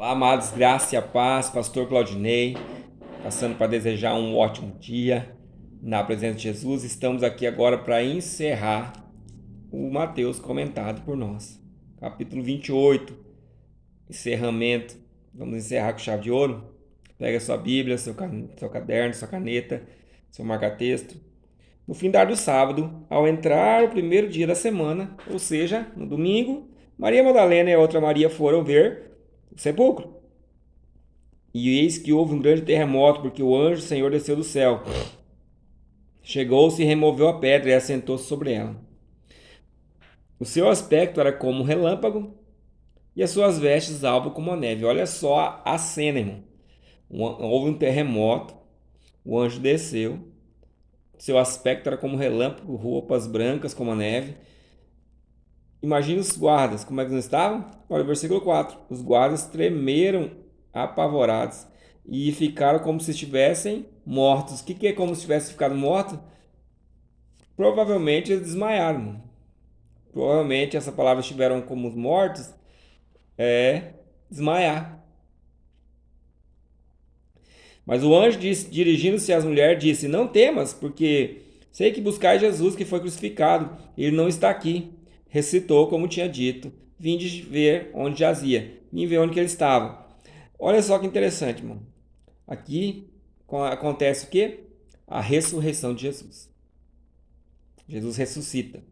Olá, amados, graça e a paz, Pastor Claudinei, passando para desejar um ótimo dia na presença de Jesus. Estamos aqui agora para encerrar o Mateus comentado por nós, capítulo 28, encerramento. Vamos encerrar com chave de ouro. Pega sua Bíblia, seu caderno, sua caneta, seu marca-texto. No findar do sábado, ao entrar o primeiro dia da semana, ou seja, no domingo, Maria Madalena e a outra Maria foram ver o sepulcro. E eis que houve um grande terremoto, porque o anjo do Senhor desceu do céu. Chegou-se e removeu a pedra e assentou-se sobre ela. O seu aspecto era como um relâmpago e as suas vestes alvo como a neve. Olha só a cena, irmão. Houve um terremoto, o anjo desceu, seu aspecto era como um relâmpago, roupas brancas como a neve. Imagina os guardas, como é que eles estavam? Olha o versículo 4. Os guardas tremeram apavorados e ficaram como se estivessem mortos. O que é como se tivessem ficado mortos? Provavelmente eles desmaiaram. Provavelmente essa palavra estiveram como mortos é desmaiar. Mas o anjo disse, dirigindo-se às mulheres, disse: Não temas, porque sei que buscais Jesus que foi crucificado. Ele não está aqui. Recitou como tinha dito. Vinde ver onde jazia. Vim ver onde que ele estava. Olha só que interessante, irmão. Aqui acontece o quê? A ressurreição de Jesus. Jesus ressuscita.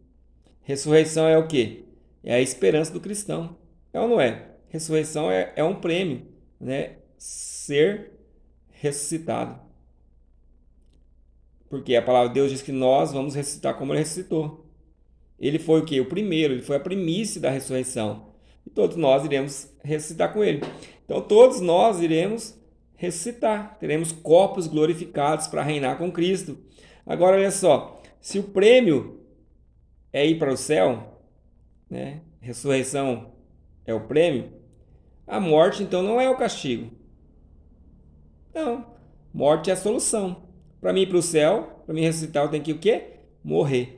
Ressurreição é o quê? É a esperança do cristão. É ou não é? Ressurreição é um prêmio, né? Ser ressuscitado. Porque a palavra de Deus diz que nós vamos ressuscitar como ele ressuscitou. Ele foi o quê? O primeiro, ele foi a primícia da ressurreição. E todos nós iremos ressuscitar com ele. Então todos nós iremos ressuscitar. Teremos corpos glorificados para reinar com Cristo. Agora olha só, se o prêmio é ir para o céu, né? Ressurreição é o prêmio, a morte então não é o castigo. Não, morte é a solução. Para mim ir para o céu, para mim ressuscitar, eu tenho que o quê? Morrer.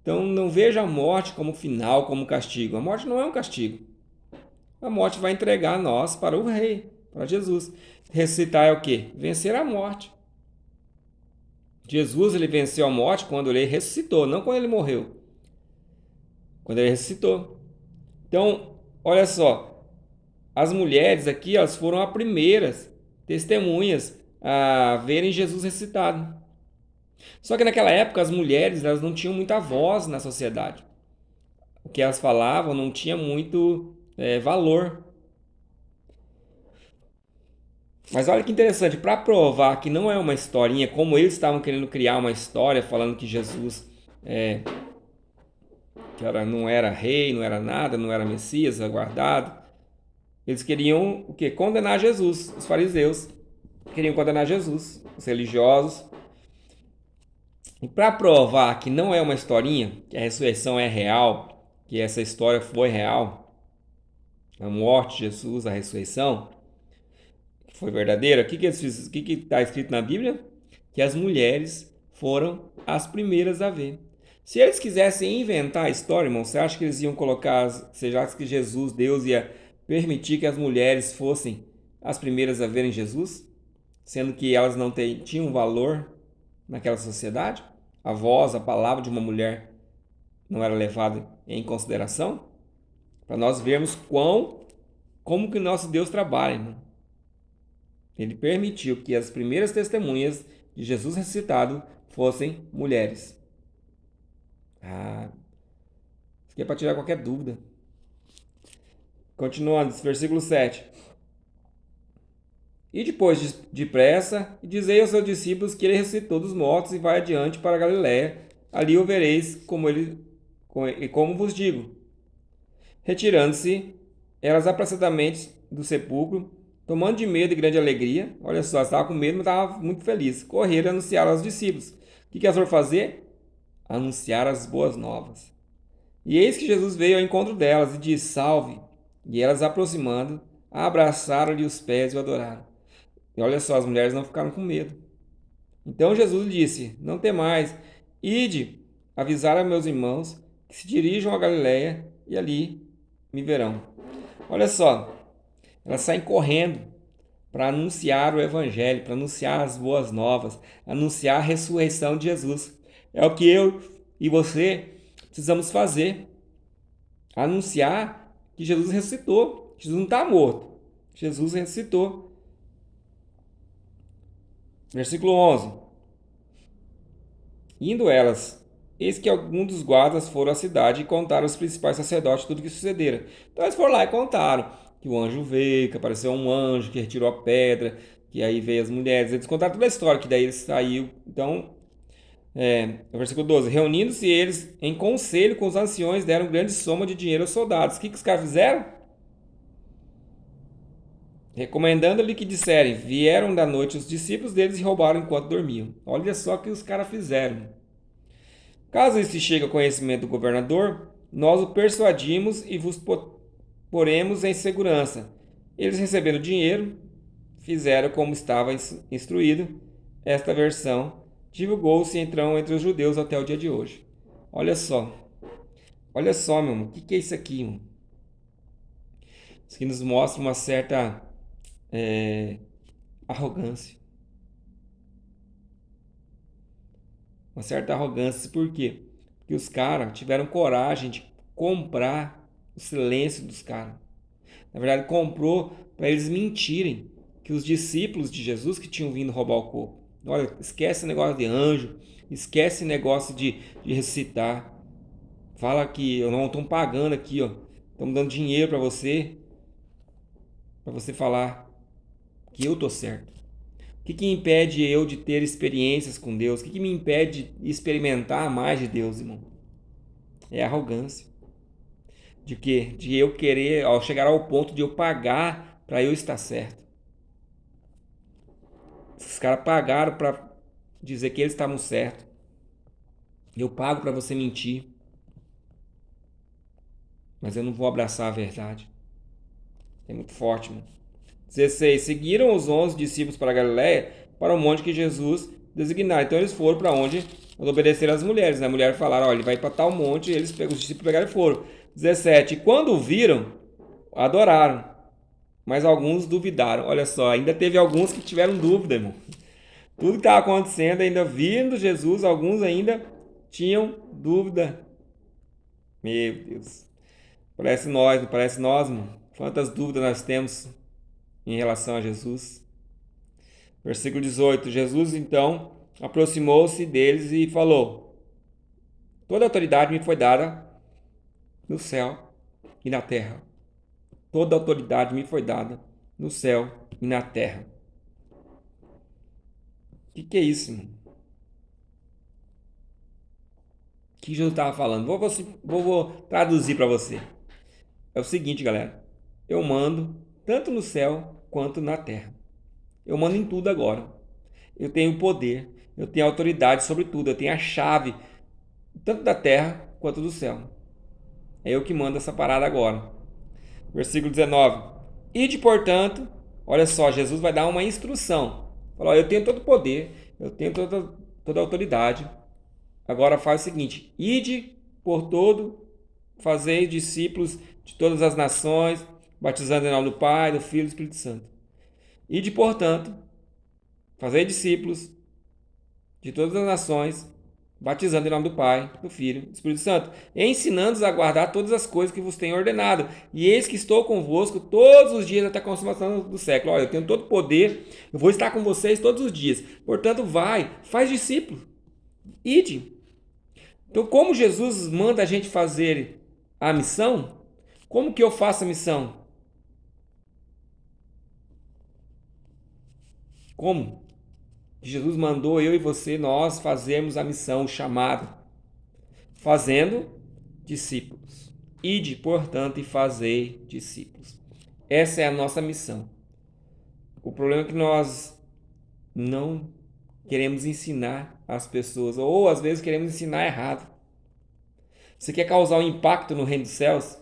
Então não veja a morte como final, como castigo. A morte não é um castigo. A morte vai entregar nós para o Rei, para Jesus. Ressuscitar é o quê? Vencer a morte. Jesus ele venceu a morte quando ele ressuscitou, não quando ele morreu. Quando ele ressuscitou. Então, olha só, as mulheres aqui elas foram as primeiras testemunhas a verem Jesus ressuscitado. Só que naquela época as mulheres elas não tinham muita voz na sociedade. O que elas falavam não tinha muito valor. Mas olha que interessante, para provar que não é uma historinha, como eles estavam querendo criar uma história falando que Jesus não era rei, não era nada, não era Messias, aguardado. Eles queriam o quê? Condenar Jesus. Os fariseus queriam condenar Jesus, os religiosos. E para provar que não é uma historinha, que a ressurreição é real, que essa história foi real, a morte de Jesus, a ressurreição, que foi verdadeira, o que está escrito na Bíblia? Que as mulheres foram as primeiras a ver. Se eles quisessem inventar a história, irmão, você acha que eles iam colocar, você acha que Jesus, Deus, ia permitir que as mulheres fossem as primeiras a verem Jesus? Sendo que elas não tinham valor naquela sociedade? A voz, a palavra de uma mulher não era levada em consideração? Para nós vermos como que nosso Deus trabalha, irmão. Ele permitiu que as primeiras testemunhas de Jesus ressuscitado fossem mulheres. Ah, isso aqui é para tirar qualquer dúvida. Continuando, versículo 7. E depois depressa, dizei aos seus discípulos que ele ressuscitou dos mortos e vai adiante para a Galiléia. Ali o vereis como vos digo. Retirando-se, elas apressadamente do sepulcro, tomando de medo e grande alegria. Olha só, estava com medo, mas estava muito feliz. Correram e anunciaram aos discípulos. O que elas foram fazer? Anunciar as boas novas. E eis que Jesus veio ao encontro delas e disse: Salve! E elas, aproximando, abraçaram-lhe os pés e o adoraram. E olha só, as mulheres não ficaram com medo. Então Jesus disse: Não temais, ide avisar a meus irmãos que se dirijam a Galiléia e ali me verão. Olha só, Elas saem correndo para anunciar o Evangelho, para anunciar as boas novas, anunciar a ressurreição de Jesus. É o que eu e você precisamos fazer. Anunciar que Jesus ressuscitou. Jesus não está morto. Jesus ressuscitou. Versículo 11. Indo elas, eis que alguns dos guardas foram à cidade e contaram aos principais sacerdotes tudo o que sucedera. Então eles foram lá e contaram que o anjo veio, que apareceu um anjo, que retirou a pedra, que aí veio as mulheres. Eles contaram toda a história, que daí ele saiu. Então, no versículo 12: reunindo-se eles em conselho com os anciões, deram grande soma de dinheiro aos soldados. O que os caras fizeram? Recomendando-lhe que disserem: vieram da noite os discípulos deles e roubaram enquanto dormiam. Olha só o que os caras fizeram. Caso isso chegue ao conhecimento do governador, nós o persuadimos e vos poremos em segurança. Eles receberam dinheiro, fizeram como estava instruído. Esta versão divulgou-se então entre os judeus até o dia de hoje. Olha só, meu irmão, o que é isso aqui, irmão? Isso aqui nos mostra uma certa arrogância. Uma certa arrogância, por quê? Porque os caras tiveram coragem de comprar o silêncio dos caras. Na verdade, comprou para eles mentirem que os discípulos de Jesus que tinham vindo roubar o corpo. Olha, esquece esse negócio de anjo, esquece esse negócio de ressuscitar. Fala que eu não estão pagando aqui, ó. Estamos dando dinheiro para você falar que eu tô certo. O que impede eu de ter experiências com Deus? O que me impede de experimentar mais de Deus, irmão? É arrogância. De quê? De eu querer, ao chegar ao ponto de eu pagar para eu estar certo. Esses caras pagaram para dizer que eles estavam certos. Eu pago para você mentir. Mas eu não vou abraçar a verdade. É muito forte, mano. 16. Seguiram os 11 discípulos para a Galiléia, para o monte que Jesus designara. Então eles foram para onde obedeceram as mulheres. A mulher falaram: olha, ele vai para tal monte. E os discípulos pegaram e foram. 17. E quando o viram, adoraram. Mas alguns duvidaram. Olha só, ainda teve alguns que tiveram dúvida, irmão. Tudo que estava acontecendo, ainda vindo Jesus, alguns ainda tinham dúvida. Meu Deus. Parece nós, não parece nós, irmão? Quantas dúvidas nós temos em relação a Jesus. Versículo 18. Jesus, então, aproximou-se deles e falou: toda autoridade me foi dada no céu e na terra. Toda autoridade me foi dada no céu e na terra. O que é isso, irmão? O que Jesus estava falando? Vou traduzir para você. É o seguinte, galera. Eu mando tanto no céu quanto na terra. Eu mando em tudo agora. Eu tenho poder, eu tenho autoridade sobre tudo, eu tenho a chave tanto da terra quanto do céu. É eu que mando essa parada agora. Versículo 19. Ide, portanto, olha só, Jesus vai dar uma instrução. Fala: eu tenho todo o poder, eu tenho toda a autoridade. Agora faz o seguinte: ide por todo, fazei discípulos de todas as nações, batizando em nome do Pai, do Filho e do Espírito Santo. Ide, portanto, fazei discípulos de todas as nações, batizando em nome do Pai, do Filho e do Espírito Santo, ensinando-os a guardar todas as coisas que vos tenho ordenado. E eis que estou convosco todos os dias até a consumação do século. Olha, eu tenho todo o poder, eu vou estar com vocês todos os dias. Portanto, faz discípulos. Ide. Então, como Jesus manda a gente fazer a missão, como que eu faço a missão? Como? Jesus mandou eu e você, nós fazermos a missão, o chamado, fazendo discípulos. Ide, portanto, e fazei discípulos. Essa é a nossa missão. O problema é que nós não queremos ensinar as pessoas, ou às vezes queremos ensinar errado. Você quer causar um impacto no reino dos céus?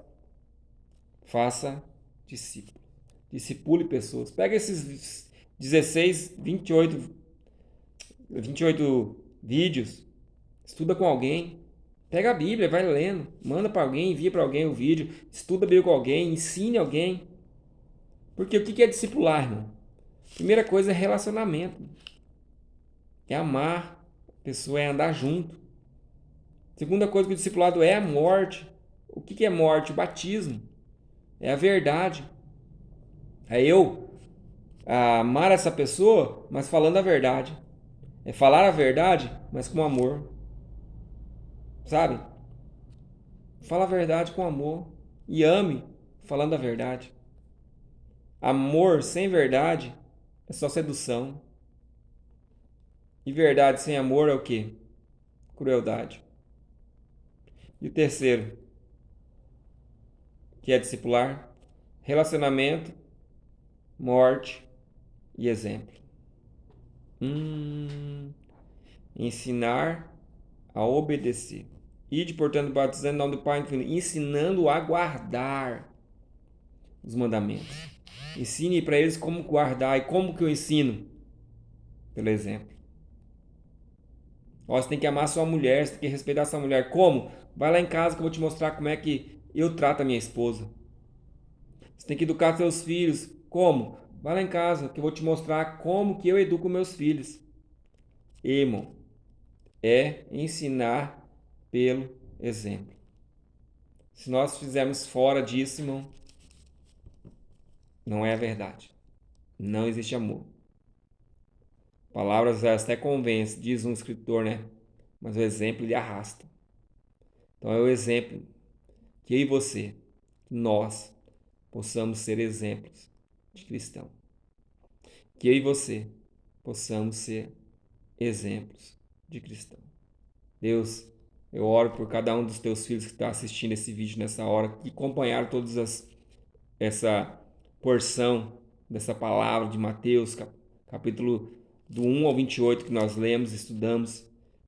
Faça discípulo. Discipule pessoas. Pega esses 16, 28 vídeos, estuda com alguém, pega a Bíblia, vai lendo, manda para alguém, envia para alguém o vídeo, estuda a Bíblia com alguém, ensine alguém. Porque o que é discipular, irmão? Primeira coisa é relacionamento. É amar a pessoa, é andar junto. Segunda coisa que o discipulado é a morte. O que é morte? O batismo. É a verdade. É eu amar essa pessoa, mas falando a verdade. É falar a verdade, mas com amor. Sabe? Fala a verdade com amor. E ame falando a verdade. Amor sem verdade é só sedução. E verdade sem amor é o quê? Crueldade. E o terceiro, que é discipular, relacionamento, morte e exemplo. Ensinar a obedecer. Ide, portanto, batizando em nome do Pai e do Filho, ensinando a guardar os mandamentos. Ensine para eles como guardar. E como que eu ensino? Pelo exemplo. Ó, você tem que amar sua mulher, você tem que respeitar sua mulher. Como? Vai lá em casa que eu vou te mostrar como é que eu trato a minha esposa. Você tem que educar seus filhos. Como? Vai lá em casa que eu vou te mostrar como que eu educo meus filhos. Irmão, é ensinar pelo exemplo. Se nós fizermos fora disso, irmão, não é a verdade. Não existe amor. Palavras até convence, diz um escritor, né? Mas o exemplo ele arrasta. Então é o exemplo que eu e você, nós, possamos ser exemplos de cristão. Que eu e você possamos ser exemplos de cristão. Deus, eu oro por cada um dos teus filhos que está assistindo esse vídeo nessa hora, que acompanharam essa porção dessa palavra de Mateus, capítulo do 1 ao 28 que nós lemos e estudamos,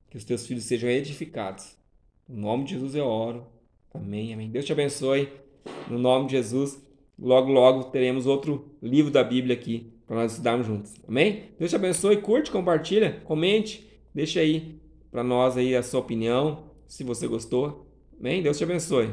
que os teus filhos sejam edificados. No nome de Jesus eu oro. Amém, amém. Deus te abençoe. No nome de Jesus, logo, logo teremos outro livro da Bíblia aqui para nós estudarmos juntos. Amém? Deus te abençoe. Curte, compartilha, comente, deixa aí para nós aí a sua opinião, se você gostou. Amém? Deus te abençoe.